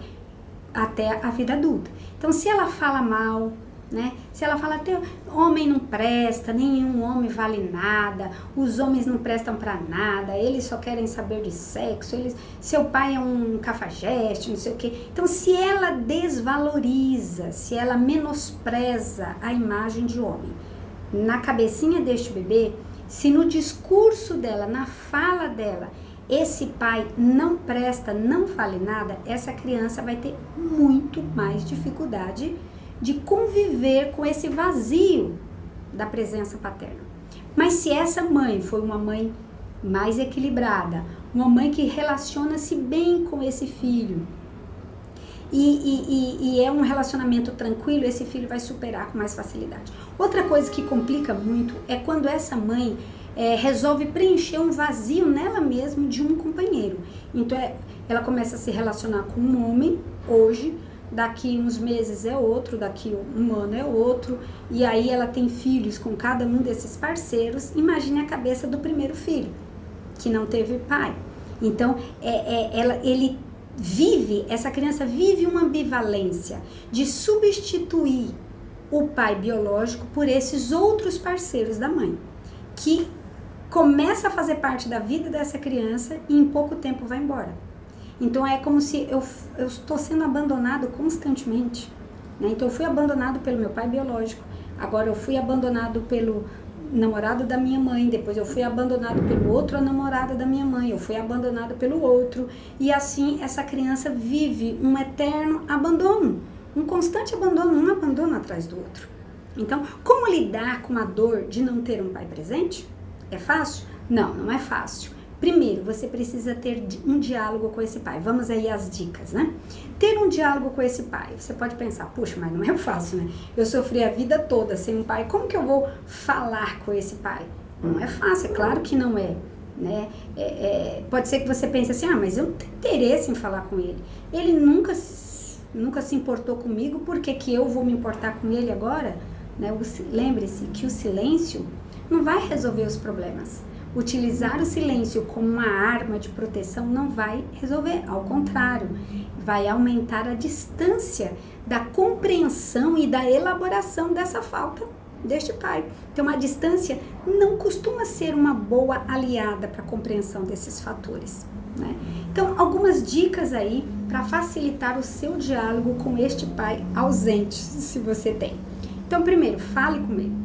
Speaker 1: até a vida adulta. Então, se ela fala mal, né? Se ela fala até homem não presta, nenhum homem vale nada, os homens não prestam para nada, eles só querem saber de sexo, seu pai é um cafajeste, não sei o quê. Então, se ela desvaloriza, se ela menospreza a imagem de homem na cabecinha deste bebê, se no discurso dela, na fala dela, esse pai não presta, não vale nada, essa criança vai ter muito mais dificuldade de conviver com esse vazio da presença paterna. Mas se essa mãe foi uma mãe mais equilibrada, uma mãe que relaciona-se bem com esse filho, e é um relacionamento tranquilo, esse filho vai superar com mais facilidade. Outra coisa que complica muito é quando essa mãe resolve preencher um vazio nela mesma de um companheiro. Então ela começa a se relacionar com um homem hoje, daqui uns meses é outro, daqui um ano é outro, e aí ela tem filhos com cada um desses parceiros. Imagine a cabeça do primeiro filho, que não teve pai. Então, essa criança vive uma ambivalência de substituir o pai biológico por esses outros parceiros da mãe, que começa a fazer parte da vida dessa criança e em pouco tempo vai embora. Então é como se eu estou sendo abandonado constantemente, né? Então eu fui abandonado pelo meu pai biológico, agora eu fui abandonado pelo namorado da minha mãe, depois eu fui abandonado pelo outro namorado da minha mãe, eu fui abandonado pelo outro, e assim essa criança vive um eterno abandono, um constante abandono, um abandono atrás do outro. Então, como lidar com a dor de não ter um pai presente? É fácil? Não, não é fácil. Primeiro, você precisa ter um diálogo com esse pai. Vamos aí às dicas, né? Ter um diálogo com esse pai. Você pode pensar, puxa, mas não é fácil, né? Eu sofri a vida toda sem um pai, como que eu vou falar com esse pai? Não é fácil, é claro que não é, né? Pode ser que você pense assim, mas eu não tenho interesse em falar com ele. Ele nunca se importou comigo, por que eu vou me importar com ele agora? Né? Lembre-se que o silêncio não vai resolver os problemas. Utilizar o silêncio como uma arma de proteção não vai resolver, ao contrário, vai aumentar a distância da compreensão e da elaboração dessa falta deste pai. Então, a distância não costuma ser uma boa aliada para a compreensão desses fatores, né? Então, algumas dicas aí para facilitar o seu diálogo com este pai ausente, se você tem. Então, primeiro, fale com ele,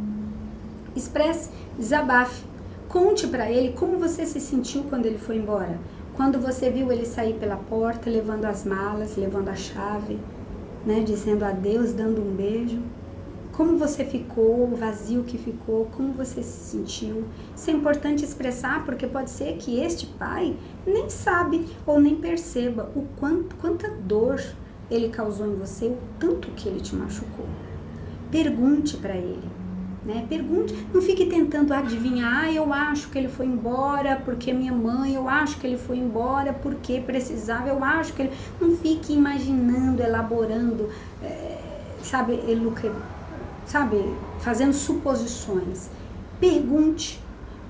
Speaker 1: expresse, desabafe. Conte para ele como você se sentiu quando ele foi embora. Quando você viu ele sair pela porta, levando as malas, levando a chave, né, dizendo adeus, dando um beijo. Como você ficou, o vazio que ficou, como você se sentiu. Isso é importante expressar, porque pode ser que este pai nem sabe ou nem perceba o quanta dor ele causou em você, o tanto que ele te machucou. Pergunte para ele. Né? Pergunte, não fique tentando adivinhar, eu acho que ele foi embora porque minha mãe, eu acho que ele foi embora porque precisava, eu acho que ele... Não fique imaginando, elaborando, fazendo suposições. Pergunte,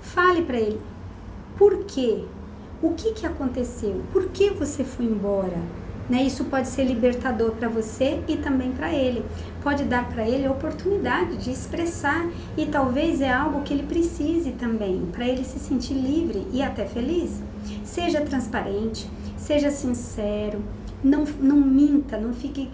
Speaker 1: fale para ele, por quê? O que aconteceu? Por que você foi embora? Né? Isso pode ser libertador para você e também para ele. Pode dar para ele a oportunidade de expressar, e talvez é algo que ele precise também, para ele se sentir livre e até feliz. Seja transparente, seja sincero, não minta, não fique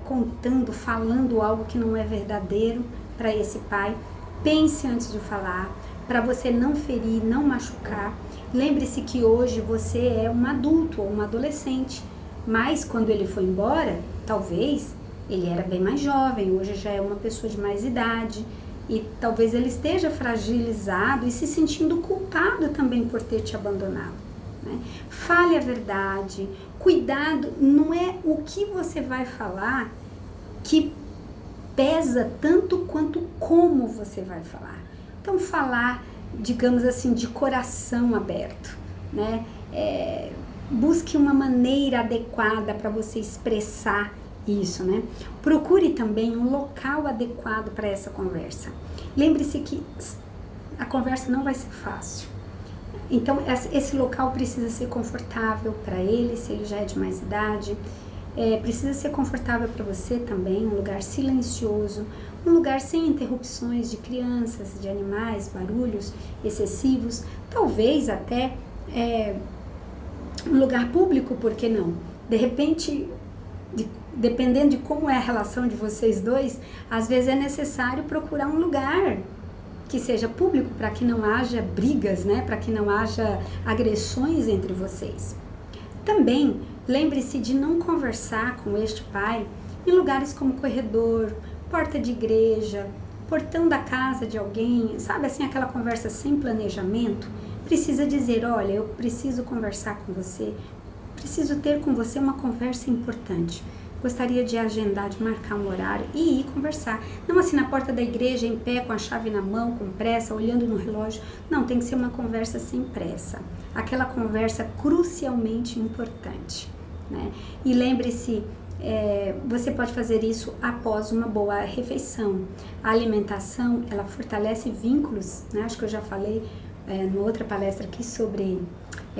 Speaker 1: contando, falando algo que não é verdadeiro para esse pai. Pense antes de falar, para você não ferir, não machucar. Lembre-se que hoje você é um adulto ou um adolescente, mas quando ele foi embora, talvez ele era bem mais jovem, hoje já é uma pessoa de mais idade, e talvez ele esteja fragilizado e se sentindo culpado também por ter te abandonado, né? Fale a verdade, cuidado, não é o que você vai falar que pesa tanto quanto como você vai falar. Então, falar, digamos assim, de coração aberto, né? Busque uma maneira adequada para você expressar isso, né? Procure também um local adequado para essa conversa. Lembre-se que a conversa não vai ser fácil. Então, esse local precisa ser confortável para ele, se ele já é de mais idade. Precisa ser confortável para você também, um lugar silencioso, um lugar sem interrupções de crianças, de animais, barulhos excessivos, talvez até um lugar público, por que não? De repente, dependendo de como é a relação de vocês dois, às vezes é necessário procurar um lugar que seja público para que não haja brigas, né? Para que não haja agressões entre vocês. Também, lembre-se de não conversar com este pai em lugares como corredor, porta de igreja, portão da casa de alguém, sabe assim, aquela conversa sem planejamento. Precisa dizer, olha, eu preciso conversar com você, preciso ter com você uma conversa importante. Gostaria de agendar, de marcar um horário e ir conversar. Não assim na porta da igreja, em pé, com a chave na mão, com pressa, olhando no relógio. Não, tem que ser uma conversa sem pressa. Aquela conversa crucialmente importante, né? E lembre-se você pode fazer isso após uma boa refeição. A alimentação, ela fortalece vínculos, né? Acho que eu já falei numa outra palestra aqui sobre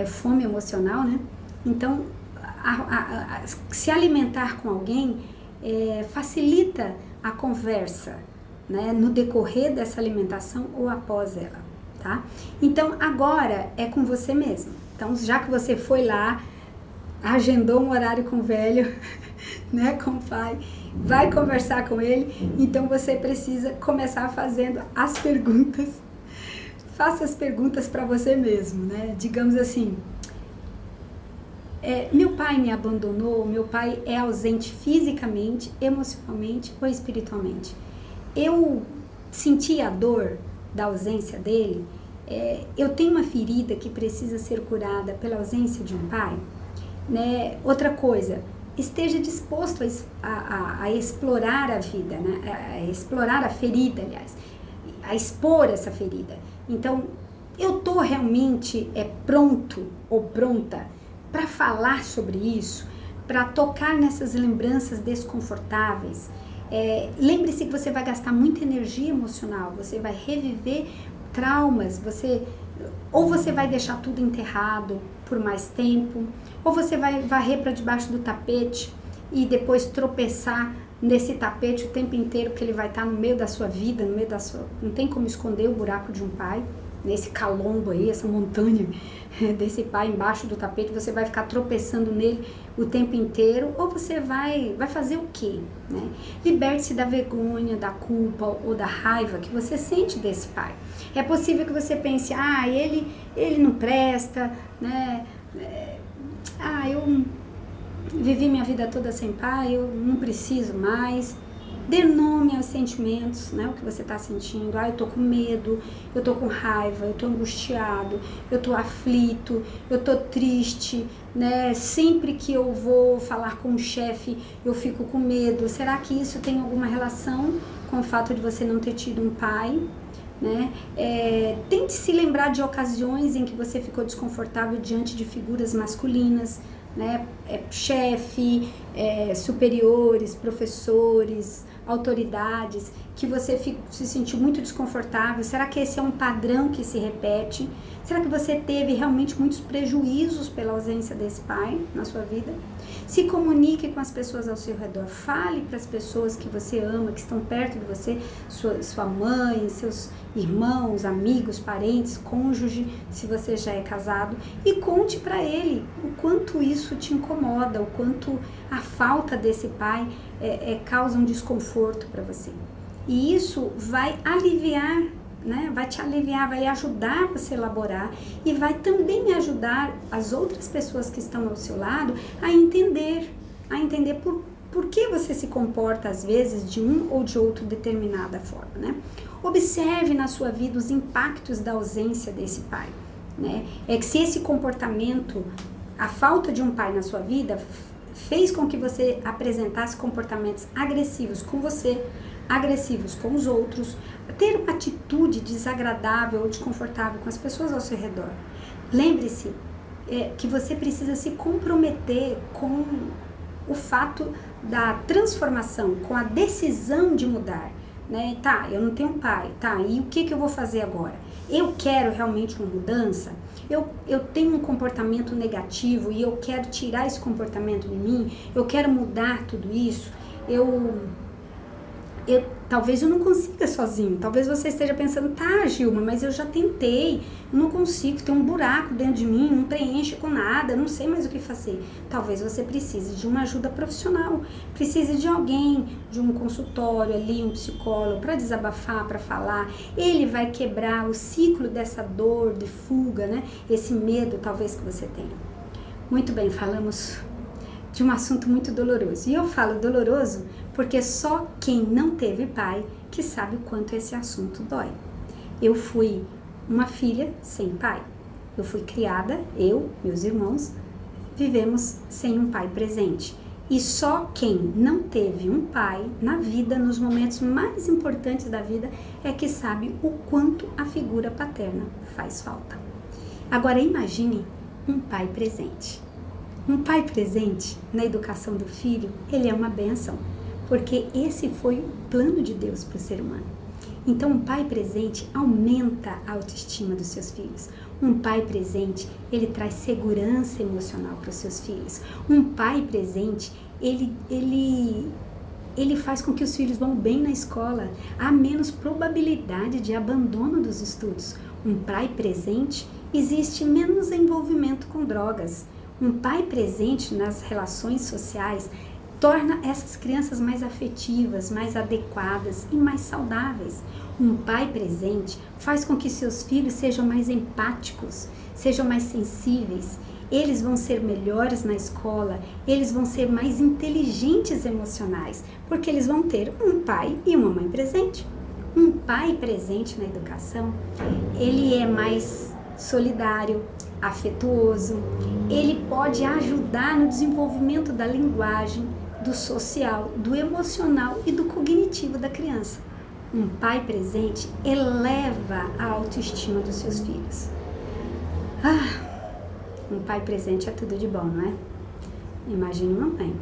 Speaker 1: fome emocional, né? Então, se alimentar com alguém facilita a conversa, né? No decorrer dessa alimentação ou após ela, tá? Então, agora é com você mesmo. Então, já que você foi lá, agendou um horário com o velho, né, com o pai, vai conversar com ele, então você precisa começar fazendo as perguntas. Faça as perguntas para você mesmo, né? Digamos assim, meu pai me abandonou, meu pai é ausente fisicamente, emocionalmente ou espiritualmente. Eu senti a dor da ausência dele, eu tenho uma ferida que precisa ser curada pela ausência de um pai, né? Outra coisa, esteja disposto a explorar a vida, né? A explorar a ferida, aliás, a expor essa ferida. Então, eu estou realmente pronto ou pronta para falar sobre isso, para tocar nessas lembranças desconfortáveis. Lembre-se que você vai gastar muita energia emocional, você vai reviver traumas, ou você vai deixar tudo enterrado por mais tempo, ou você vai varrer para debaixo do tapete e depois tropeçar nesse tapete o tempo inteiro, que ele vai estar no meio da sua vida, não tem como esconder o buraco de um pai, nesse calombo aí, essa montanha desse pai embaixo do tapete, você vai ficar tropeçando nele o tempo inteiro, ou você vai fazer o quê, né? Liberte-se da vergonha, da culpa ou da raiva que você sente desse pai. É possível que você pense, ele não presta, né? Eu vivi minha vida toda sem pai, eu não preciso mais. Dê nome aos sentimentos, né? O que você está sentindo. Eu tô com medo, eu tô com raiva, eu tô angustiado, eu tô aflito, eu tô triste, né? Sempre que eu vou falar com o chefe, eu fico com medo. Será que isso tem alguma relação com o fato de você não ter tido um pai, né? Tente se lembrar de ocasiões em que você ficou desconfortável diante de figuras masculinas, né? Chefe, superiores, professores, autoridades, que você se sentiu muito desconfortável. Será que esse é um padrão que se repete? Será que você teve realmente muitos prejuízos pela ausência desse pai na sua vida? Se comunique com as pessoas ao seu redor, fale para as pessoas que você ama, que estão perto de você, sua mãe, seus irmãos, amigos, parentes, cônjuge, se você já é casado, e conte para ele o quanto isso te incomoda, o quanto a falta desse pai causa um desconforto para você. E isso vai aliviar, né? Vai te aliviar, vai ajudar você a elaborar e vai também ajudar as outras pessoas que estão ao seu lado a entender por que você se comporta às vezes de um ou de outro determinada forma, né? Observe na sua vida os impactos da ausência desse pai, né? Que se esse comportamento, a falta de um pai na sua vida, fez com que você apresentasse comportamentos agressivos com você, agressivos com os outros, ter uma atitude desagradável ou desconfortável com as pessoas ao seu redor. Lembre-se que você precisa se comprometer com o fato da transformação, com a decisão de mudar, né? Tá, eu não tenho pai, tá, e o que eu vou fazer agora? Eu quero realmente uma mudança? Eu tenho um comportamento negativo e eu quero tirar esse comportamento de mim? Eu quero mudar tudo isso? Talvez eu não consiga sozinho, talvez você esteja pensando, tá, Gilma, mas eu já tentei, eu não consigo, tem um buraco dentro de mim, não preenche com nada, não sei mais o que fazer. Talvez você precise de uma ajuda profissional, precise de alguém, de um consultório ali, um psicólogo, para desabafar, para falar. Ele vai quebrar o ciclo dessa dor de fuga, né? Esse medo talvez que você tenha. Muito bem, falamos de um assunto muito doloroso. E eu falo doloroso porque só quem não teve pai que sabe o quanto esse assunto dói. Eu fui uma filha sem pai. Eu fui criada, meus irmãos, vivemos sem um pai presente. E só quem não teve um pai na vida, nos momentos mais importantes da vida, é que sabe o quanto a figura paterna faz falta. Agora imagine um pai presente. Um pai presente na educação do filho, ele é uma bênção, porque esse foi o plano de Deus para o ser humano. Então, um pai presente aumenta a autoestima dos seus filhos. Um pai presente, ele traz segurança emocional para os seus filhos. Um pai presente, ele faz com que os filhos vão bem na escola. Há menos probabilidade de abandono dos estudos. Um pai presente, existe menos envolvimento com drogas. Um pai presente nas relações sociais torna essas crianças mais afetivas, mais adequadas e mais saudáveis. Um pai presente faz com que seus filhos sejam mais empáticos, sejam mais sensíveis. Eles vão ser melhores na escola, eles vão ser mais inteligentes emocionais, porque eles vão ter um pai e uma mãe presente. Um pai presente na educação, ele é mais solidário, afetuoso, ele pode ajudar no desenvolvimento da linguagem, do social, do emocional e do cognitivo da criança. Um pai presente eleva a autoestima dos seus filhos. Um pai presente é tudo de bom, não é? Imagine uma mãe.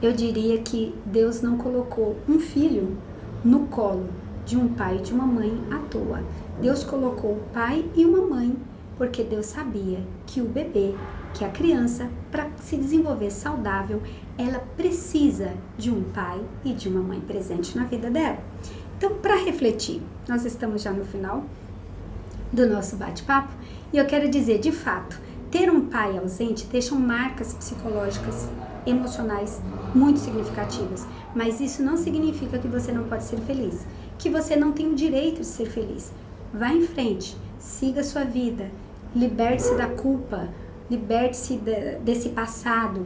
Speaker 1: Eu diria que Deus não colocou um filho no colo de um pai e de uma mãe à toa. Deus colocou o pai e uma mãe, porque Deus sabia que o bebê, que a criança, para se desenvolver saudável, ela precisa de um pai e de uma mãe presente na vida dela. Então, para refletir, nós estamos já no final do nosso bate-papo e eu quero dizer, de fato, ter um pai ausente deixa marcas psicológicas, emocionais muito significativas, mas isso não significa que você não pode ser feliz, que você não tem o direito de ser feliz. Vá em frente, siga a sua vida, liberte-se da culpa, liberte-se desse passado.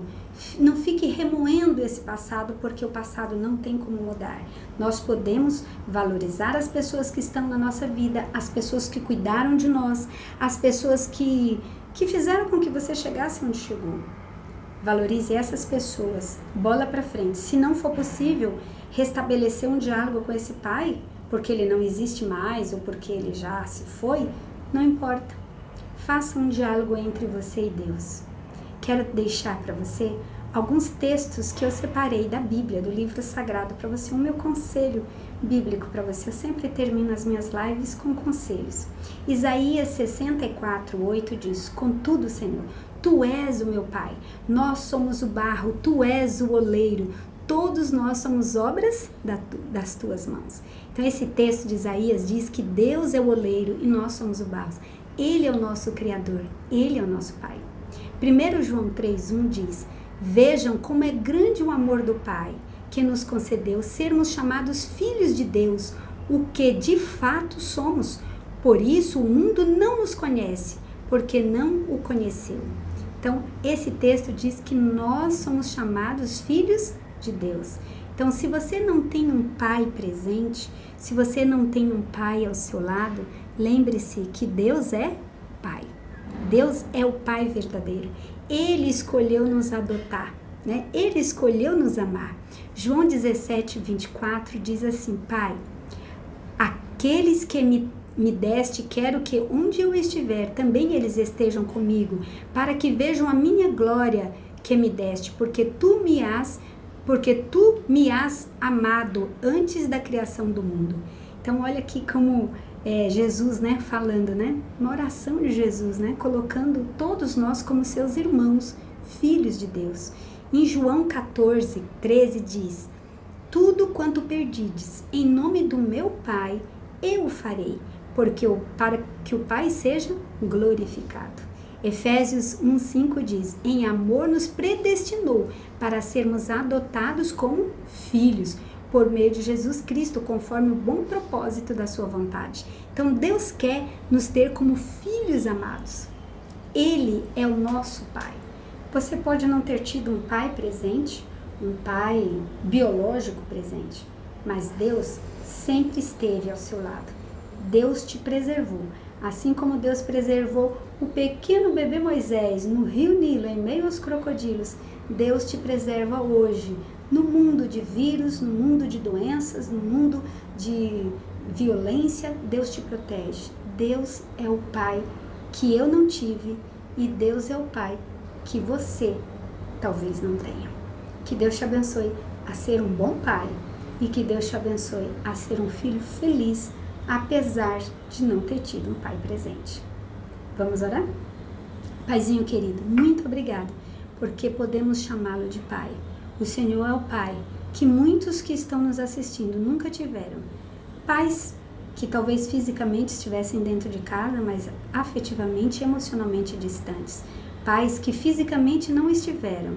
Speaker 1: Não fique remoendo esse passado, porque o passado não tem como mudar. Nós podemos valorizar as pessoas que estão na nossa vida, as pessoas que cuidaram de nós, as pessoas que fizeram com que você chegasse onde chegou. Valorize essas pessoas, bola pra frente. Se não for possível restabelecer um diálogo com esse pai, porque ele não existe mais ou porque ele já se foi, não importa. Faça um diálogo entre você e Deus. Quero deixar para você alguns textos que eu separei da Bíblia, do livro sagrado, para você, o meu conselho bíblico para você. Eu sempre termino as minhas lives com conselhos. Isaías 64:8 diz: Contudo, Senhor, Tu és o meu Pai, nós somos o barro, Tu és o oleiro, todos nós somos obras das Tuas mãos. Então esse texto de Isaías diz que Deus é o oleiro e nós somos o barro. Ele é o nosso Criador, Ele é o nosso Pai. 1 João 3:1 diz: Vejam como é grande o amor do Pai, que nos concedeu sermos chamados filhos de Deus, o que de fato somos. Por isso o mundo não nos conhece, porque não o conheceu. Então, esse texto diz que nós somos chamados filhos de Deus. Então, se você não tem um pai presente, se você não tem um pai ao seu lado, lembre-se que Deus é Pai. Deus é o Pai verdadeiro. Ele escolheu nos adotar, né? Ele escolheu nos amar. João 17:24 diz assim: Pai, aqueles que me deste, quero que onde eu estiver, também eles estejam comigo, para que vejam a minha glória que me deste, porque tu me has amado antes da criação do mundo. Então, olha aqui como Jesus, né, falando, né, uma oração de Jesus, né, colocando todos nós como seus irmãos, filhos de Deus. Em João 14:13 diz: Tudo quanto perdides, em nome do meu Pai, eu o farei, para que o Pai seja glorificado. Efésios 1:5 diz: Em amor nos predestinou para sermos adotados como filhos, por meio de Jesus Cristo, conforme o bom propósito da sua vontade. Então, Deus quer nos ter como filhos amados. Ele é o nosso Pai. Você pode não ter tido um pai presente, um pai biológico presente, mas Deus sempre esteve ao seu lado. Deus te preservou, assim como Deus preservou o pequeno bebê Moisés no rio Nilo, em meio aos crocodilos. Deus te preserva hoje, no mundo de vírus, no mundo de doenças, no mundo de violência. Deus te protege. Deus é o Pai que eu não tive e Deus é o Pai que você talvez não tenha. Que Deus te abençoe a ser um bom pai e que Deus te abençoe a ser um filho feliz, apesar de não ter tido um pai presente. Vamos orar? Paizinho querido, muito obrigada, porque podemos chamá-lo de pai. O Senhor é o pai que muitos que estão nos assistindo nunca tiveram. Pais que talvez fisicamente estivessem dentro de casa, mas afetivamente e emocionalmente distantes. Pais que fisicamente não estiveram,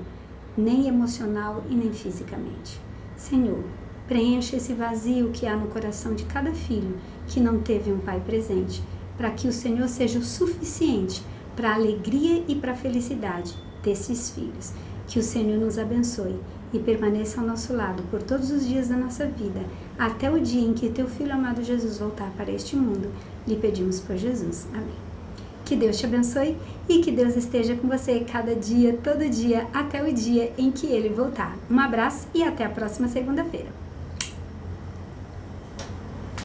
Speaker 1: nem emocional e nem fisicamente. Senhor, preencha esse vazio que há no coração de cada filho que não teve um pai presente, para que o Senhor seja o suficiente para a alegria e para a felicidade desses filhos. Que o Senhor nos abençoe e permaneça ao nosso lado por todos os dias da nossa vida, até o dia em que teu Filho amado Jesus voltar para este mundo. Lhe pedimos por Jesus. Amém. Que Deus te abençoe e que Deus esteja com você cada dia, todo dia, até o dia em que Ele voltar. Um abraço e até a próxima segunda-feira.